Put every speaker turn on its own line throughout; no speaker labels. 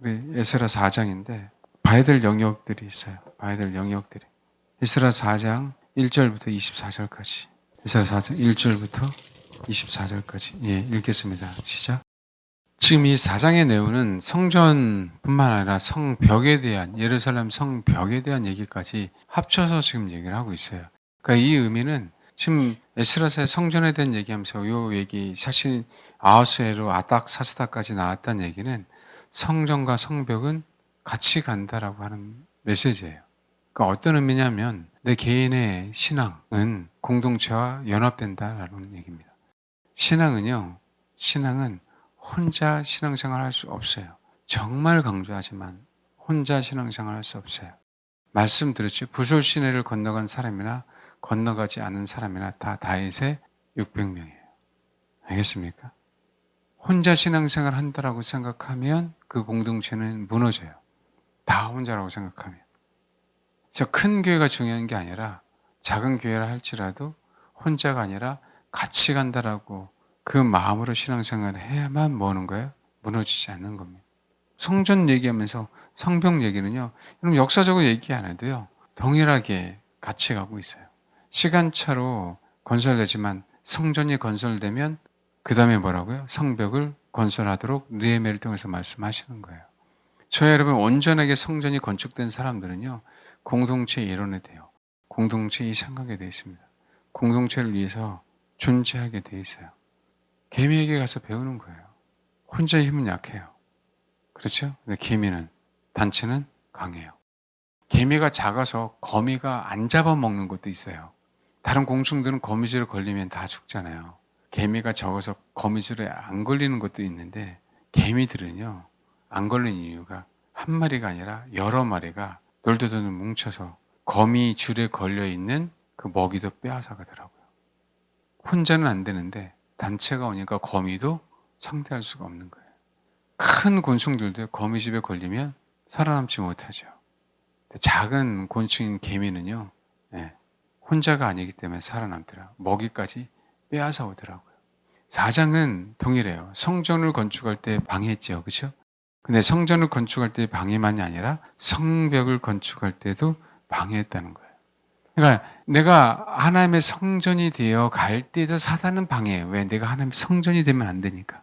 우리 에스라 4장인데 봐야 될 영역들이 있어요. 봐야 될 영역들이. 에스라 4장 1절부터 24절까지. 에스라 4장 1절부터 24절까지. 예, 읽겠습니다. 시작. 지금 이 4장의 내용은 성전뿐만 아니라 성벽에 대한, 예루살렘 성벽에 대한 얘기까지 합쳐서 지금 얘기를 하고 있어요. 그러니까 이 의미는 지금 에스라서의 성전에 대한 얘기하면서 요 얘기, 사실 아하스에로 아닥사스다까지 나왔다는 얘기는 성전과 성벽은 같이 간다라고 하는 메시지예요. 그러니까 어떤 의미냐면 내 개인의 신앙은 공동체와 연합된다라는 얘기입니다. 신앙은 혼자 신앙생활 할 수 없어요. 정말 강조하지만 혼자 신앙생활 할 수 없어요. 말씀드렸죠. 부솔 시내를 건너간 사람이나 건너가지 않은 사람이나 다 다윗의 600명이에요. 알겠습니까? 혼자 신앙생활 한다라고 생각하면 그 공동체는 무너져요. 다 혼자라고 생각하면. 그래서 큰 교회가 중요한 게 아니라 작은 교회라 할지라도 혼자가 아니라 같이 간다라고 그 마음으로 신앙생활을 해야만 뭐하는 거예요? 무너지지 않는 겁니다. 성전 얘기하면서 성벽 얘기는요, 여러분 역사적으로 얘기 안 해도요, 동일하게 같이 가고 있어요. 시간차로 건설되지만 성전이 건설되면 그 다음에 뭐라고요? 성벽을 건설하도록 느헤미야를 통해서 말씀하시는 거예요. 저희 여러분 온전하게 성전이 건축된 사람들은요, 공동체의 일원이 돼요. 공동체의 생각이 되어 있습니다. 공동체를 위해서 존재하게 되어 있어요. 개미에게 가서 배우는 거예요. 혼자의 힘은 약해요. 그렇죠? 근데 단체는 강해요. 개미가 작아서 거미가 안 잡아먹는 것도 있어요. 다른 곤충들은 거미줄에 걸리면 다 죽잖아요. 개미가 적어서 거미줄에 안 걸리는 것도 있는데 개미들은요, 안 걸리는 이유가 한 마리가 아니라 여러 마리가 돌돌돌 뭉쳐서 거미줄에 걸려있는 그 먹이도 빼앗아가더라고요. 혼자는 안 되는데 단체가 오니까 거미도 상대할 수가 없는 거예요. 큰 곤충들도 거미집에 걸리면 살아남지 못하죠. 작은 곤충인 개미는요, 혼자가 아니기 때문에 살아남더라고요. 먹이까지 빼앗아 오더라고요. 4장은 동일해요. 성전을 건축할 때 방해했죠. 그렇죠? 근데 성전을 건축할 때 방해만이 아니라 성벽을 건축할 때도 방해했다는 거예요. 그러니까 내가 하나님의 성전이 되어 갈 때도 사단은 방해해요. 왜? 내가 하나님의 성전이 되면 안 되니까.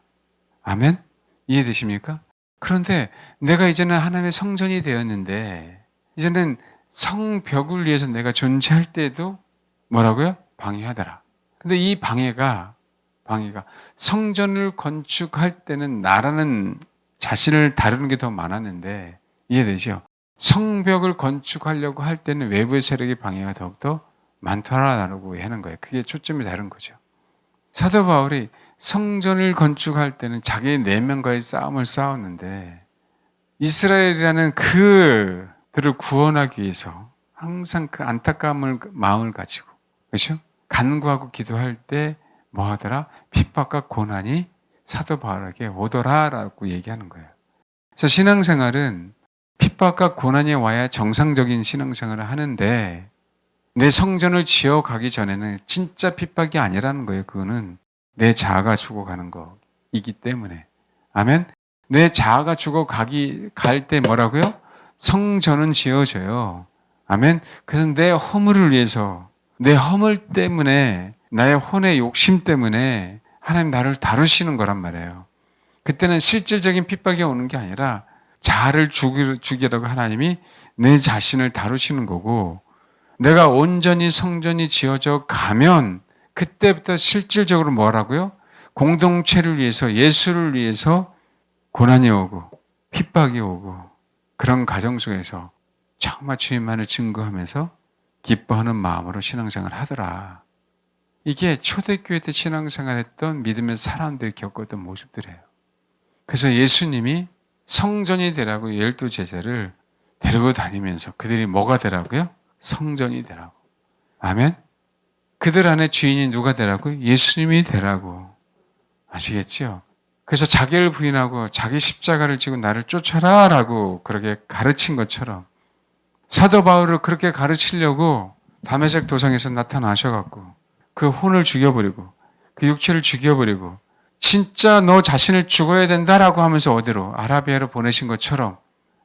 아멘? 이해되십니까? 그런데 내가 이제는 하나님의 성전이 되었는데 이제는 성벽을 위해서 내가 존재할 때도 뭐라고요? 방해하더라. 근데 이 방해가 성전을 건축할 때는 나라는 자신을 다루는 게 더 많았는데, 이해되죠? 성벽을 건축하려고 할 때는 외부의 세력의 방해가 더욱더 많더라라고 하는 거예요. 그게 초점이 다른 거죠. 사도 바울이 성전을 건축할 때는 자기 내면과의 싸움을 싸웠는데 이스라엘이라는 그들을 구원하기 위해서 항상 그 안타까운 마음을 가지고, 그렇죠? 간구하고 기도할 때 뭐 하더라? 핍박과 고난이 사도 바울에게 오더라라고 얘기하는 거예요. 그래서 신앙생활은 핍박과 고난이 와야 정상적인 신앙생활을 하는데 내 성전을 지어가기 전에는 진짜 핍박이 아니라는 거예요. 그거는 내 자아가 죽어가는 거이기 때문에. 아멘? 내 자아가 갈 때 뭐라고요? 성전은 지어져요. 아멘? 그래서 내 허물을 위해서, 내 허물 때문에, 나의 혼의 욕심 때문에 하나님 나를 다루시는 거란 말이에요. 그때는 실질적인 핍박이 오는 게 아니라 자아를 죽이라고 하나님이 내 자신을 다루시는 거고, 내가 온전히 성전이 지어져 가면 그때부터 실질적으로 뭐라고요? 공동체를 위해서, 예수를 위해서 고난이 오고 핍박이 오고 그런 가정 속에서 정말 주님만을 증거하면서 기뻐하는 마음으로 신앙생활을 하더라. 이게 초대교회 때 신앙생활했던 믿음의 사람들이 겪었던 모습들이에요. 그래서 예수님이 성전이 되라고 12제자를 데리고 다니면서 그들이 뭐가 되라고요? 성전이 되라고. 아멘? 그들 안에 주인이 누가 되라고? 예수님이 되라고. 아시겠죠? 그래서 자기를 부인하고 자기 십자가를 지고 나를 쫓아라 라고 그렇게 가르친 것처럼 사도 바울을 그렇게 가르치려고 다메섹 도상에서 나타나셔갖고 그 혼을 죽여버리고 그 육체를 죽여버리고 진짜 너 자신을 죽어야 된다라고 하면서 어디로? 아라비아로 보내신 것처럼.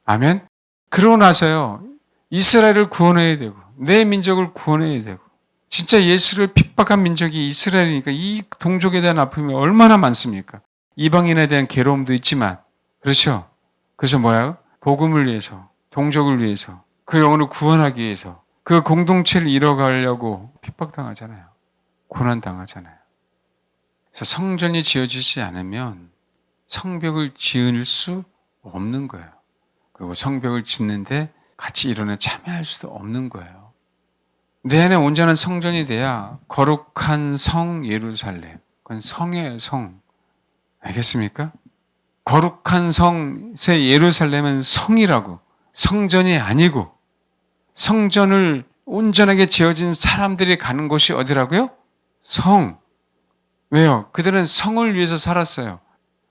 아멘? 그러고 나서요. 이스라엘을 구원해야 되고 내 민족을 구원해야 되고 진짜 예수를 핍박한 민족이 이스라엘이니까 이 동족에 대한 아픔이 얼마나 많습니까? 이방인에 대한 괴로움도 있지만 그렇죠? 그래서 뭐야? 복음을 위해서 동족을 위해서 그 영혼을 구원하기 위해서 그 공동체를 이뤄가려고 핍박당하잖아요. 고난당하잖아요. 그래서 성전이 지어지지 않으면 성벽을 지을 수 없는 거예요. 그리고 성벽을 짓는데 같이 이론에 참여할 수도 없는 거예요. 내 안에 온전한 성전이 돼야 거룩한 성 예루살렘. 그건 성의 성. 알겠습니까? 거룩한 성세 예루살렘은 성이라고. 성전이 아니고 성전을 온전하게 지어진 사람들이 가는 곳이 어디라고요? 성. 왜요? 그들은 성을 위해서 살았어요.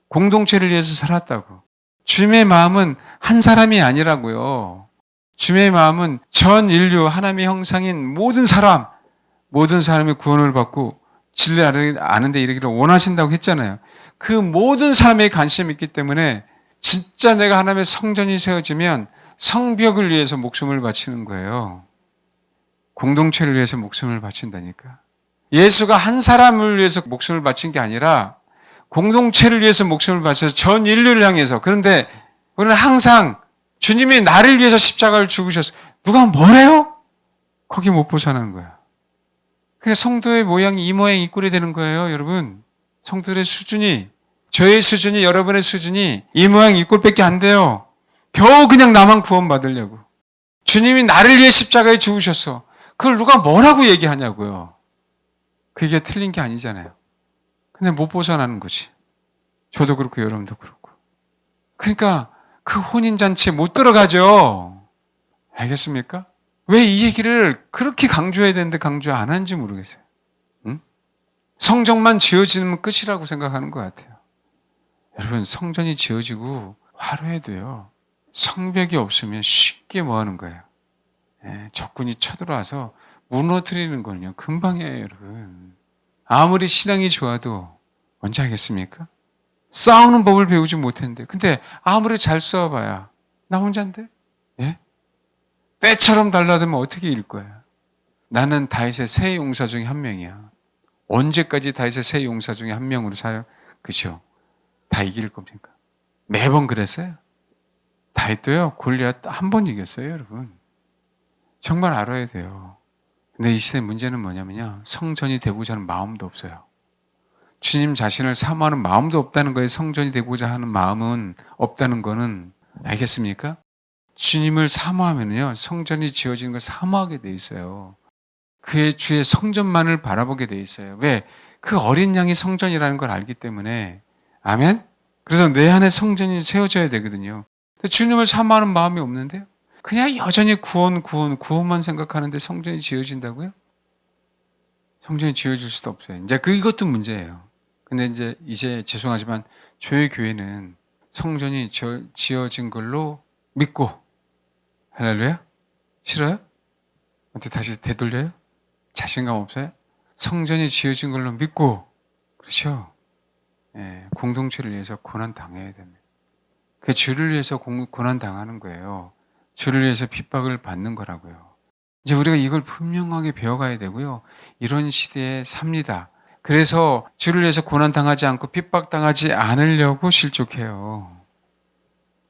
공동체를 위해서 살았다고. 주님의 마음은 한 사람이 아니라고요. 주님의 마음은 전 인류 하나님의 형상인 모든 사람이 구원을 받고 진리 아는 데 이르기를 원하신다고 했잖아요. 그 모든 사람의 관심이 있기 때문에 진짜 내가 하나님의 성전이 세워지면 성벽을 위해서 목숨을 바치는 거예요. 공동체를 위해서 목숨을 바친다니까. 예수가 한 사람을 위해서 목숨을 바친 게 아니라 공동체를 위해서 목숨을 바쳐서 전 인류를 향해서. 그런데 우리는 항상 주님이 나를 위해서 십자가를 죽으셨어. 누가 뭐래요? 거기 못 벗어나는 거야. 그러니까 성도의 모양이 이 모양 이 꼴이 되는 거예요, 여러분. 성도의 수준이, 저의 수준이, 여러분의 수준이 이 모양 이 꼴밖에 안 돼요. 겨우 그냥 나만 구원받으려고. 주님이 나를 위해 십자가에 죽으셨어. 그걸 누가 뭐라고 얘기하냐고요. 그게 틀린 게 아니잖아요. 근데 못 벗어나는 거지. 저도 그렇고 여러분도 그렇고. 그러니까 그 혼인잔치에 못 들어가죠. 알겠습니까? 왜 이 얘기를 그렇게 강조해야 되는데 강조 안 하는지 모르겠어요. 응? 성전만 지어지면 끝이라고 생각하는 것 같아요. 여러분, 성전이 지어지고 화려해야 돼요. 성벽이 없으면 쉽게 뭐 하는 거예요? 적군이 쳐들어와서 무너뜨리는 거는요, 금방이에요, 여러분. 아무리 신앙이 좋아도 뭔지 알겠습니까? 싸우는 법을 배우지 못했는데, 근데 아무리 잘 싸워봐야 나 혼자인데? 예? 때처럼 달라들면 어떻게 이길 거야? 나는 다윗의 세 용사 중에 한 명이야. 언제까지 다윗의 세 용사 중에 한 명으로 살아요? 그죠? 다 이길 겁니까? 매번 그랬어요? 다윗도요, 골리앗 한 번 이겼어요, 여러분. 정말 알아야 돼요. 근데 이 시대 문제는 뭐냐면요, 성전이 되고자 하는 마음도 없어요. 주님 자신을 사모하는 마음도 없다는 거예요. 성전이 되고자 하는 마음은 없다는 거는. 알겠습니까? 주님을 사모하면요, 성전이 지어지는 걸 사모하게 돼 있어요. 그의 주의 성전만을 바라보게 돼 있어요. 왜? 그 어린 양이 성전이라는 걸 알기 때문에. 아멘? 그래서 내 안에 성전이 세워져야 되거든요. 근데 주님을 사모하는 마음이 없는데요, 그냥 여전히 구원만 생각하는데 성전이 지어진다고요? 성전이 지어질 수도 없어요. 이제 이것도 문제예요. 근데 이제 죄송하지만 저희 교회는 성전이 지어진 걸로 믿고, 할렐루야? 싫어요? 어떻게 다시 되돌려요? 자신감 없어요? 성전이 지어진 걸로 믿고, 그렇죠? 공동체를 위해서 고난 당해야 됩니다. 그 주를 위해서 고난 당하는 거예요. 주를 위해서 핍박을 받는 거라고요. 이제 우리가 이걸 분명하게 배워가야 되고요. 이런 시대에 삽니다. 그래서 주를 위해서 고난당하지 않고 핍박당하지 않으려고 실족해요.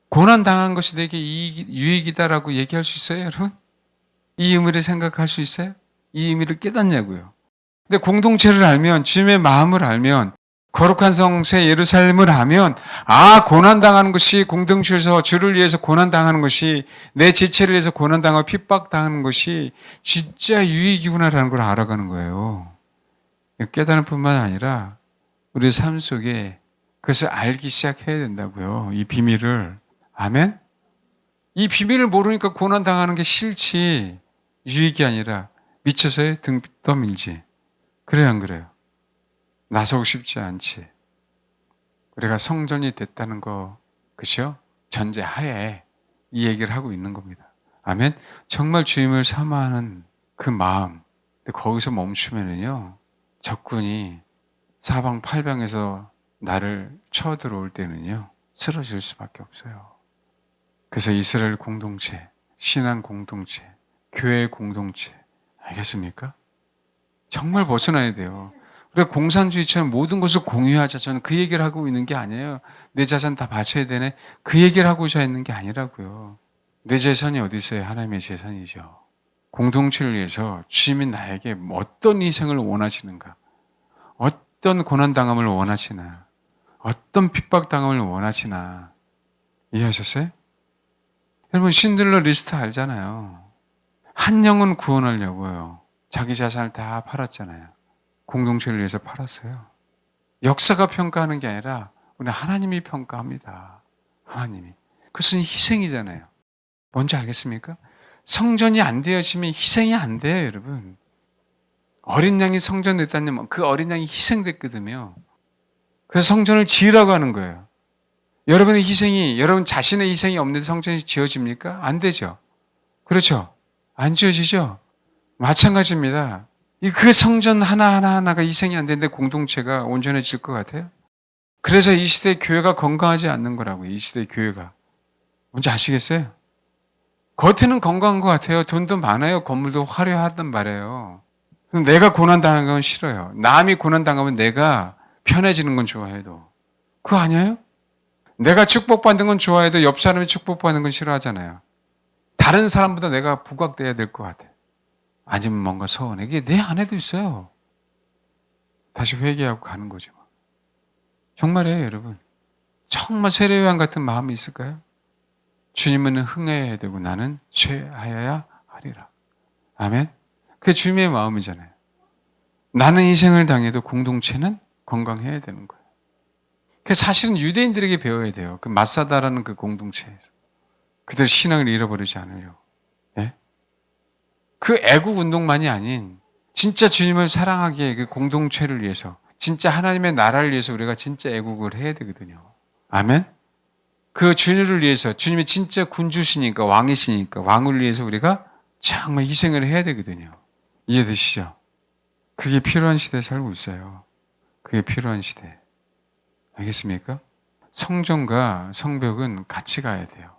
고난당한 것이 내게 유익이다라고 얘기할 수 있어요, 여러분? 이 의미를 생각할 수 있어요? 이 의미를 깨닫냐고요. 근데 공동체를 알면, 주님의 마음을 알면, 거룩한 성세 예루살렘을 하면, 고난당하는 것이, 공동체에서 주를 위해서 고난당하는 것이, 내 지체를 위해서 고난당하고 핍박당하는 것이 진짜 유익이구나라는 걸 알아가는 거예요. 깨달을 뿐만 아니라 우리 삶 속에 그것을 알기 시작해야 된다고요. 이 비밀을. 아멘? 이 비밀을 모르니까 고난당하는 게 싫지, 유익이 아니라 미쳐서의 등 떠밀지. 그래요, 안 그래요? 나서고 싶지 않지. 우리가 성전이 됐다는 거, 그죠? 전제하에 이 얘기를 하고 있는 겁니다. 아멘? 정말 주님을 사모하는 그 마음. 근데 거기서 멈추면은요, 적군이 사방팔방에서 나를 쳐들어올 때는요, 쓰러질 수밖에 없어요. 그래서 이스라엘 공동체, 신앙 공동체, 교회 공동체, 알겠습니까? 정말 벗어나야 돼요. 우리가 공산주의처럼 모든 것을 공유하자. 저는 그 얘기를 하고 있는 게 아니에요. 내 자산 다 바쳐야 되네. 그 얘기를 하고자 있는 게 아니라고요. 내 재산이 어디 있어요? 하나님의 재산이죠. 공동체를 위해서 주님이 나에게 어떤 희생을 원하시는가? 어떤 고난당함을 원하시나? 어떤 핍박당함을 원하시나? 이해하셨어요? 여러분 신들러 리스트 알잖아요. 한 영은 구원하려고요. 자기 자산을 다 팔았잖아요. 공동체를 위해서 팔았어요. 역사가 평가하는 게 아니라 우리 하나님이 평가합니다. 하나님이. 그것은 희생이잖아요. 뭔지 알겠습니까? 성전이 안 되어지면 희생이 안 돼요, 여러분. 어린 양이 성전됐다면 그 어린 양이 희생됐거든요. 그래서 성전을 지으라고 하는 거예요. 여러분의 희생이, 여러분 자신의 희생이 없는 성전이 지어집니까? 안 되죠. 그렇죠? 안 지어지죠? 마찬가지입니다. 그 성전 하나가 희생이 안 되는데 공동체가 온전해질 것 같아요? 그래서 이 시대 교회가 건강하지 않는 거라고요. 이 시대 교회가. 뭔지 아시겠어요? 겉에는 건강한 것 같아요. 돈도 많아요. 건물도 화려하단 말이에요. 그럼 내가 고난당한 건 싫어요. 남이 고난당하면 내가 편해지는 건 좋아해도. 그거 아니에요? 내가 축복받는 건 좋아해도 옆 사람이 축복받는 건 싫어하잖아요. 다른 사람보다 내가 부각돼야 될 것 같아. 아니면 뭔가 서운해. 이게 내 안에도 있어요. 다시 회개하고 가는 거죠. 정말이에요, 여러분. 정말 세례요한 같은 마음이 있을까요? 주님은 흥해야 되고 나는 죄하여야 하리라. 아멘? 그게 주님의 마음이잖아요. 나는 희생을 당해도 공동체는 건강해야 되는 거예요. 그 사실은 유대인들에게 배워야 돼요. 그 마사다라는 그 공동체에서. 그들 신앙을 잃어버리지 않으려고. 예? 그 애국 운동만이 아닌 진짜 주님을 사랑하기에 그 공동체를 위해서 진짜 하나님의 나라를 위해서 우리가 진짜 애국을 해야 되거든요. 아멘? 그 주님을 위해서 주님이 진짜 군주시니까 왕이시니까 왕을 위해서 우리가 정말 희생을 해야 되거든요. 이해되시죠? 그게 필요한 시대에 살고 있어요. 그게 필요한 시대. 알겠습니까? 성전과 성벽은 같이 가야 돼요.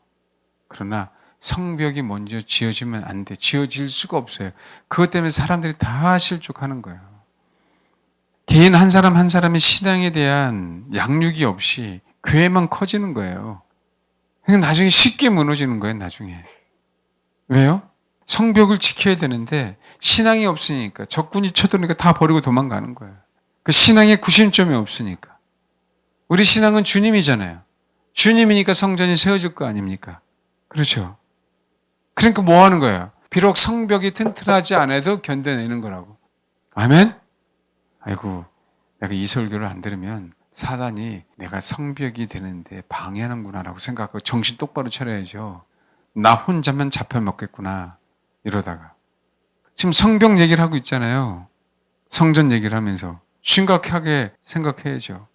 그러나 성벽이 먼저 지어지면 안 돼. 지어질 수가 없어요. 그것 때문에 사람들이 다 실족하는 거예요. 개인 한 사람 한 사람의 신앙에 대한 양육이 없이 교회만 커지는 거예요. 그러니까 나중에 쉽게 무너지는 거예요, 나중에. 왜요? 성벽을 지켜야 되는데 신앙이 없으니까 적군이 쳐들으니까 다 버리고 도망가는 거예요. 그 신앙의 구심점이 없으니까. 우리 신앙은 주님이잖아요. 주님이니까 성전이 세워질 거 아닙니까? 그렇죠. 그러니까 뭐 하는 거예요? 비록 성벽이 튼튼하지 않아도 견뎌내는 거라고. 아멘? 아이고, 내가 이 설교를 안 들으면 사단이 내가 성벽이 되는데 방해하는구나라고 생각하고 정신 똑바로 차려야죠. 나 혼자만 잡혀먹겠구나 이러다가. 지금 성벽 얘기를 하고 있잖아요. 성전 얘기를 하면서 심각하게 생각해야죠.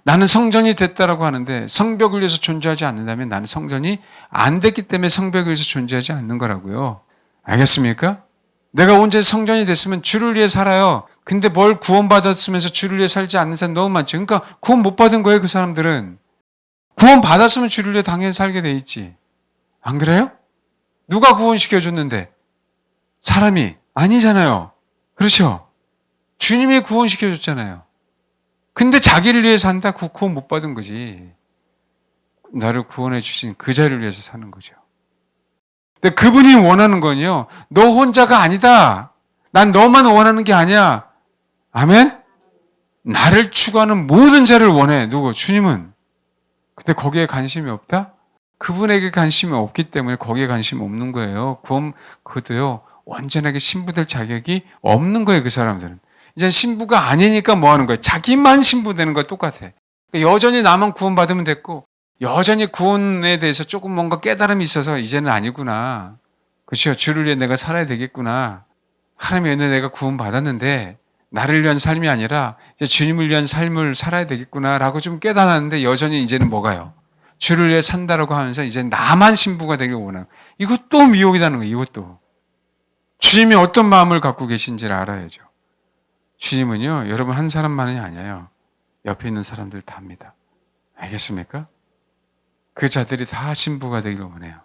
나는 성전이 됐다라고 하는데 성벽을 위해서 존재하지 않는다면 나는 성전이 안 됐기 때문에 성벽을 위해서 존재하지 않는 거라고요. 알겠습니까? 내가 언제 성전이 됐으면 주를 위해 살아요. 근데 뭘 구원받았으면서 주를 위해 살지 않는 사람 너무 많죠. 그러니까 구원 못 받은 거예요, 그 사람들은. 구원 받았으면 주를 위해 당연히 살게 돼 있지. 안 그래요? 누가 구원시켜줬는데? 사람이 아니잖아요. 그렇죠? 주님이 구원시켜줬잖아요. 근데 자기를 위해 산다? 그 구원 못 받은 거지. 나를 구원해 주신 그 자를 위해서 사는 거죠. 근데 그분이 원하는 건요. 너 혼자가 아니다. 난 너만 원하는 게 아니야. 아멘? 나를 추구하는 모든 자를 원해. 누구? 주님은. 근데 거기에 관심이 없다? 그분에게 관심이 없기 때문에 거기에 관심이 없는 거예요. 그것도요. 완전하게 신부될 자격이 없는 거예요. 그 사람들은. 이제 신부가 아니니까 뭐 하는 거예요? 자기만 신부 되는 거와 똑같아. 여전히 나만 구원받으면 됐고 여전히 구원에 대해서 조금 뭔가 깨달음이 있어서 이제는 아니구나. 그렇죠? 주를 위해 내가 살아야 되겠구나. 하나님의 은혜 내가 구원받았는데 나를 위한 삶이 아니라 이제 주님을 위한 삶을 살아야 되겠구나라고 좀 깨달았는데 여전히 이제는 뭐가요? 주를 위해 산다라고 하면서 이제 나만 신부가 되길 원하는. 이것도 미혹이라는 거예요. 이것도. 주님이 어떤 마음을 갖고 계신지를 알아야죠. 주님은요, 여러분 한 사람만이 아니에요. 옆에 있는 사람들 다 합니다. 알겠습니까? 그 자들이 다 신부가 되기를 원해요.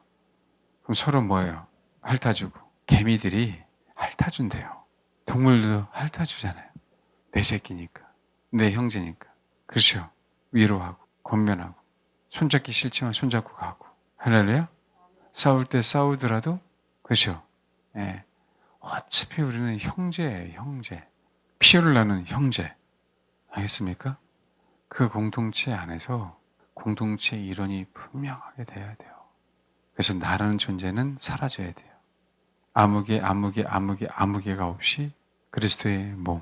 그럼 서로 뭐예요? 핥아주고. 개미들이 핥아준대요. 동물도 핥아주잖아요. 내 새끼니까. 내 형제니까. 그렇죠? 위로하고 권면하고 손잡기 싫지만 손잡고 가고. 할렐루야? 싸울 때 싸우더라도 그렇죠? 예. 어차피 우리는 형제예요. 형제. 피를 나는 형제. 알겠습니까? 그 공동체 안에서 공동체 일원이 분명하게 돼야 돼요. 그래서 나라는 존재는 사라져야 돼요. 아무개가 없이 그리스도의 몸.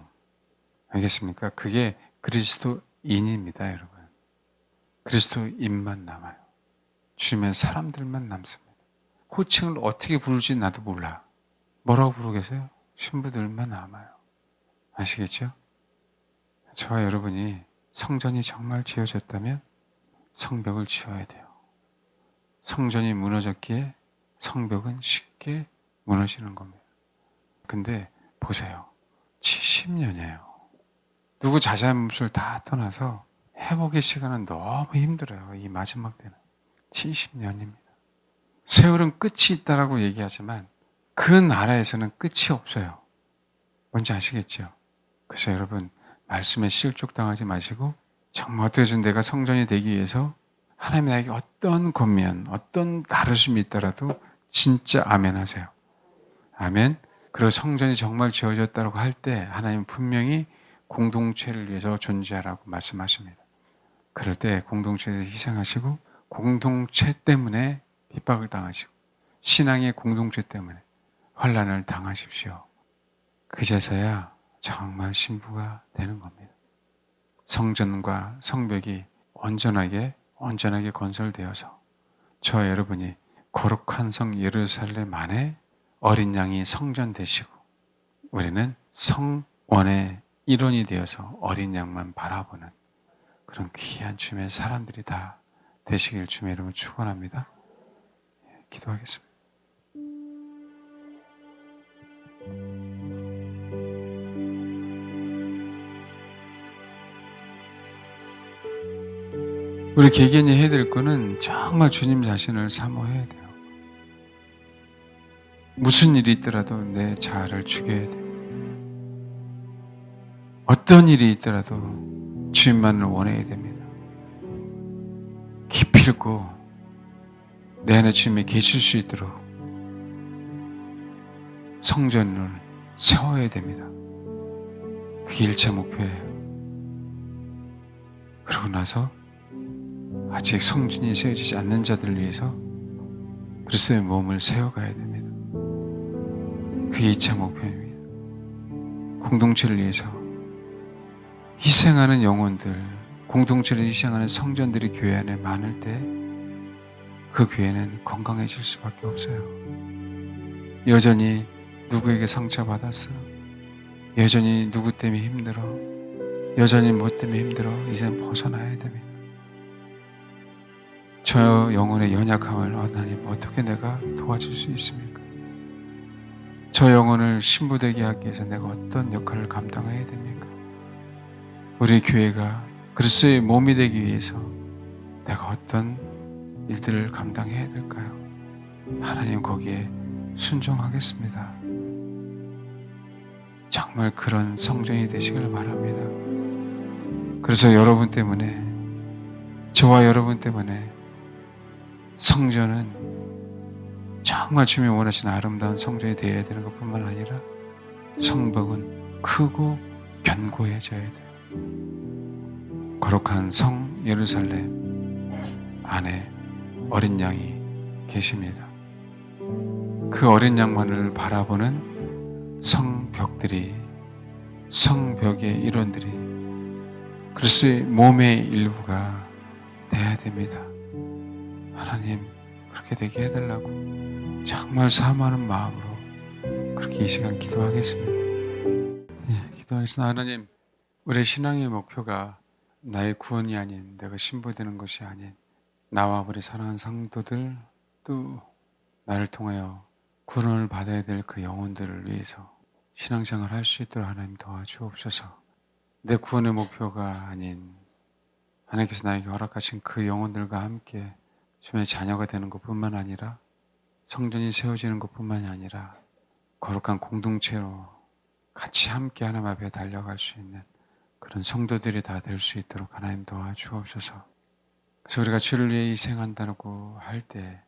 알겠습니까? 그게 그리스도인입니다, 여러분. 그리스도인만 남아요. 주변 사람들만 남습니다. 호칭을 어떻게 부를지 나도 몰라. 뭐라고 부르겠어요? 신부들만 남아요. 아시겠죠? 저와 여러분이 성전이 정말 지어졌다면 성벽을 지어야 돼요. 성전이 무너졌기에 성벽은 쉽게 무너지는 겁니다. 근데 보세요. 70년이에요. 누구 자잘못을 다 떠나서 회복의 시간은 너무 힘들어요. 이 마지막 때는. 70년입니다. 세월은 끝이 있다라고 얘기하지만 그 나라에서는 끝이 없어요. 뭔지 아시겠죠? 그래서 여러분 말씀에 실족당하지 마시고 정말 어떻게든 내가 성전이 되기 위해서 하나님이 나에게 어떤 권면, 어떤 다르심이 있더라도 진짜 아멘 하세요. 아멘. 그리고 성전이 정말 지어졌다고 할 때 하나님은 분명히 공동체를 위해서 존재하라고 말씀하십니다. 그럴 때 공동체에서 희생하시고 공동체 때문에 핍박을 당하시고 신앙의 공동체 때문에 환난을 당하십시오. 그제서야 정말 신부가 되는 겁니다. 성전과 성벽이 온전하게 건설되어서 저와 여러분이 거룩한 성 예루살렘 안에 어린 양이 성전 되시고 우리는 성원의 일원이 되어서 어린 양만 바라보는 그런 귀한 주님의 사람들이 다 되시길 주님의 이름으로 축원합니다. 기도하겠습니다. 우리 개개인이 해야 될 거는 정말 주님 자신을 사모해야 돼요. 무슨 일이 있더라도 내 자아를 죽여야 돼요. 어떤 일이 있더라도 주님만을 원해야 됩니다. 기필코 내 안에 주님이 계실 수 있도록 성전을 세워야 됩니다. 그게 1차 목표예요. 그러고 나서 아직 성전이 세워지지 않는 자들을 위해서 그리스도의 몸을 세워가야 됩니다. 그게 2차 목표입니다. 공동체를 위해서 희생하는 영혼들, 공동체를 희생하는 성전들이 교회 안에 많을 때 그 교회는 건강해질 수밖에 없어요. 여전히 누구에게 상처받았어. 여전히 누구 때문에 힘들어. 여전히 뭐 때문에 힘들어. 이젠 벗어나야 됩니다. 저 영혼의 연약함을 하나님 어떻게 내가 도와줄 수 있습니까? 저 영혼을 신부되게 하기 위해서 내가 어떤 역할을 감당해야 됩니까? 우리 교회가 그리스도의 몸이 되기 위해서 내가 어떤 일들을 감당해야 될까요? 하나님 거기에 순종하겠습니다. 정말 그런 성전이 되시길 바랍니다. 그래서 여러분 때문에, 저와 여러분 때문에 성전은 정말 주님이 원하시는 아름다운 성전이 되어야 되는 것뿐만 아니라 성벽은 크고 견고해져야 돼요. 거룩한 성 예루살렘 안에 어린 양이 계십니다. 그 어린 양만을 바라보는 성벽들이, 성벽의 일원들이 그리스도의 몸의 일부가 돼야 됩니다. 하나님 그렇게 되게 해달라고 정말 사모하는 마음으로 그렇게 이 시간 기도하겠습니다. 기도하겠습니다. 하나님, 우리의 신앙의 목표가 나의 구원이 아닌, 내가 신부되는 것이 아닌 나와 우리 사랑하는 성도들, 또 나를 통하여 구원을 받아야 될 그 영혼들을 위해서 신앙생활을 할 수 있도록 하나님 도와주옵소서. 내 구원의 목표가 아닌 하나님께서 나에게 허락하신 그 영혼들과 함께 주님의 자녀가 되는 것뿐만 아니라 성전이 세워지는 것뿐만이 아니라 거룩한 공동체로 같이 함께 하나님 앞에 달려갈 수 있는 그런 성도들이 다 될 수 있도록 하나님 도와주옵소서. 그래서 우리가 주를 위해 희생한다고 할 때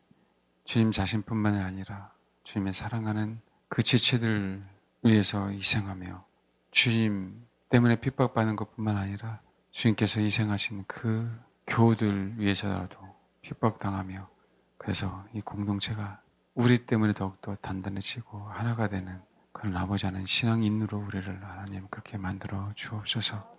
주님 자신뿐만이 아니라 주님의 사랑하는 그 지체들 위해서 희생하며 주님 때문에 핍박받는 것뿐만 아니라 주님께서 희생하신 그 교우들 위해서라도 핍박당하며 그래서 이 공동체가 우리 때문에 더욱더 단단해지고 하나가 되는 그런 아버지 하나님 신앙인으로 우리를 하나님 그렇게 만들어 주옵소서.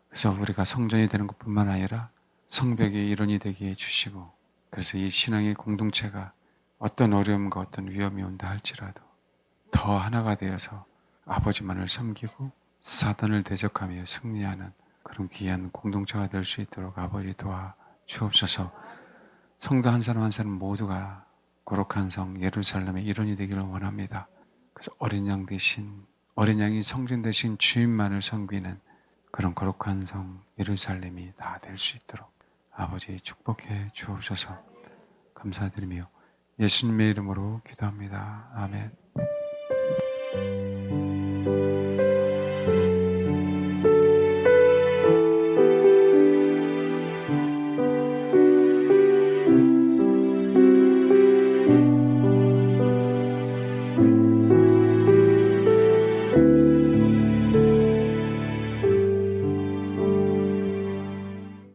그래서 우리가 성전이 되는 것뿐만 아니라 성벽의 일원이 되게 해주시고 그래서 이 신앙의 공동체가 어떤 어려움과 어떤 위험이 온다 할지라도 더 하나가 되어서 아버지만을 섬기고 사단을 대적하며 승리하는 그런 귀한 공동체가 될 수 있도록 아버지 도와 주옵소서. 성도 한 사람 한 사람 모두가 거룩한 성 예루살렘의 일원이 되기를 원합니다. 그래서 어린 양 대신 어린 양이 성전 대신 주님만을 섬기는 그런 거룩한 성 예루살렘이 다 될 수 있도록 아버지 축복해 주옵소서. 감사드리며 예수님의 이름으로 기도합니다. 아멘.